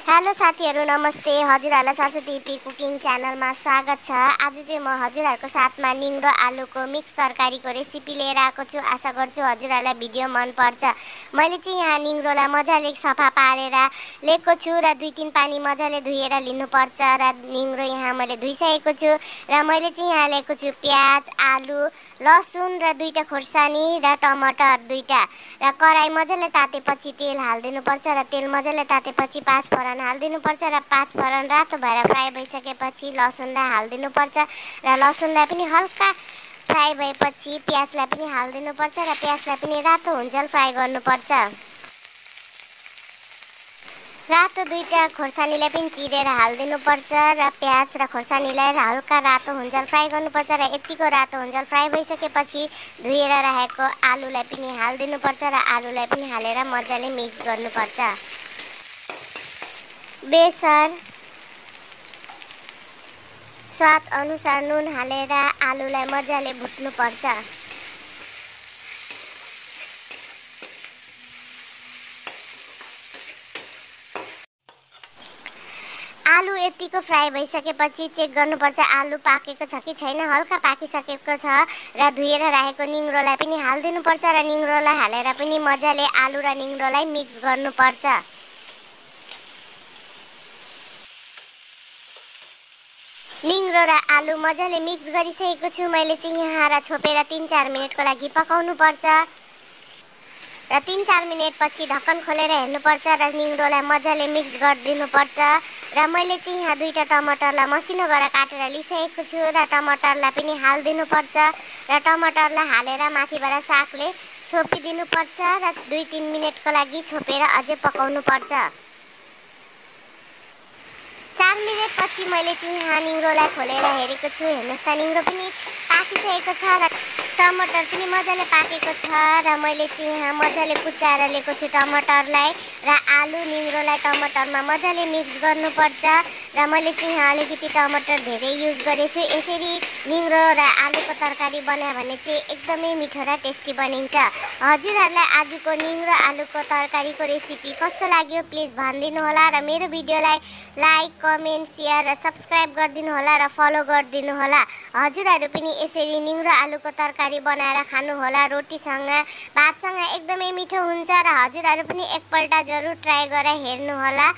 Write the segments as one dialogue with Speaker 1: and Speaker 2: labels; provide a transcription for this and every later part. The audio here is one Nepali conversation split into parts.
Speaker 1: हेलो साथीहरु, नमस्ते। हजुरहरुलाई सरस्वती पी कुकिङ च्यानलमा स्वागत छ। आज चाहिँ म हजुरहरुको साथमा निङ्ग्रो आलुको मिक्स तरकारीको रेसिपी लिएर आएको छु। आशा गर्छु हजुरहरुलाई भिडियो मन पर्छ। मैले चाहिँ यहाँ निङ्ग्रोलाई मजाले सफा पारेर लिएको छु र 2-3 पानी मजाले धुएर लिनुपर्छ र निङ्ग्रो यहाँ मैले धुइसकेको छु र मैले चाहिँ यहाँ लिएको छु प्याज, आलु, लसुन र 2टा खोर्सानी र टमाटर 2टा र कराई मजाले तातेपछि तेल हाल्दिनुपर्छ र तेल मजाले तातेपछि 5 फोरन हाल्दिनुपर्छ र 5 फोरन रातो भएर फ्राई भइसकेपछि लसुनलाई हाल्दिनुपर्छ र लसुनलाई पनि हल्का फ्राई भएपछि प्याजलाई पनि हाल्दिनुपर्छ र प्याजलाई पनि रातो हुन्जेल फ्राई गर्नुपर्छ। रातो 2टा खोर्सानीलाई पनि चिरेर हाल्दिनुपर्छ र प्याज र खोर्सानीलाई हल्का रातो हुन्जेल फ्राई गर्नुपर्छ र यतिको रातो हुन्जेल फ्राई भइसकेपछि धुएर राखेको आलुलाई पनि हाल्दिनुपर्छ र आलुलाई पनि हालेर मजाले मिक्स गर्नुपर्छ। बेसन, स्वाद अनुसार नुन हालेर आलुलाई मजाले भुट्नुपर्छ। आलु यतिको फ्राई भइसकेपछि चेक गर्नुपर्छ आलु पाकेको छ कि छैन। हल्का पाकिसकेको छ र धुएर राखेको निङ्ग्रोलाई पनि हाल्दिनुपर्छ र निङ्ग्रोलाई हालेर पनि मजाले आलु र निङ्ग्रोलाई मिक्स गर्नुपर्छ। निङ्ग्रो र आलु मजाले मिक्स गरिसकेको छु। मैले चाहिँ यहाँ र छोपेर 3-4 मिनेटको लागि पकाउनुपर्छ र 3-4 मिनेटपछि ढक्कन खोलेर हेर्नुपर्छ र निङ्ग्रोलाई मजाले मिक्स गरिदिनुपर्छ र मैले चाहिँ यहाँ 2टा टमाटरलाई मसिनो गरेर काटेर लिइसकेको छु र टमाटरलाई पनि हाल्दिनुपर्छ र टमाटरलाई हालेर माथिबाट सागले छोपिदिनुपर्छ र 2-3 मिनेटको लागि छोपेर अझै पकाउनुपर्छ। 4 मिनेटपछि मैले चाहिँ यहाँ निङ्ग्रोलाई खोलेर हेरेको छु। हेर्नुहोस् त, निङ्ग्रो पनि पाकिसकेको छ र टमाटर पनि मजाले पाकेको छ र मैले चाहिँ यहाँ मजाले कुचाएर लिएको छु टमाटरलाई र आलु निङ्ग्रोलाई टमाटरमा मजाले मिक्स गर्नुपर्छ र मैले चाहिँ यहाँ अलिकति टमाटर धेरै युज गरेछु। यसरी निङ्ग्रो र आलुको तरकारी बनायो भने चाहिँ एकदमै मिठो र टेस्टी बनिन्छ। हजुरहरुलाई आजको निङ्ग्रो आलुको तरकारीको रेसिपी कस्तो लाग्यो प्लिज भनिदिनु होला र मेरो भिडियोलाई लाइक, कमेन्ट, शेयर र सब्स्क्राइब गरिदिनु होला र फलो गरिदिनु होला। हजुरहरु पनि यसरी निङ्ग्रो आलुको तरकारी बनाएर खानु होला। रोटीसँग, भातसँग एकदमै मिठो हुन्छ र हजुरहरु पनि एकपल्ट जरुर ट्राई गरेर हेर्नु होला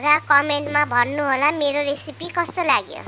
Speaker 1: र कमेन्टमा भन्नु होला मेरो रेसिपी कस्तो लाग्यो।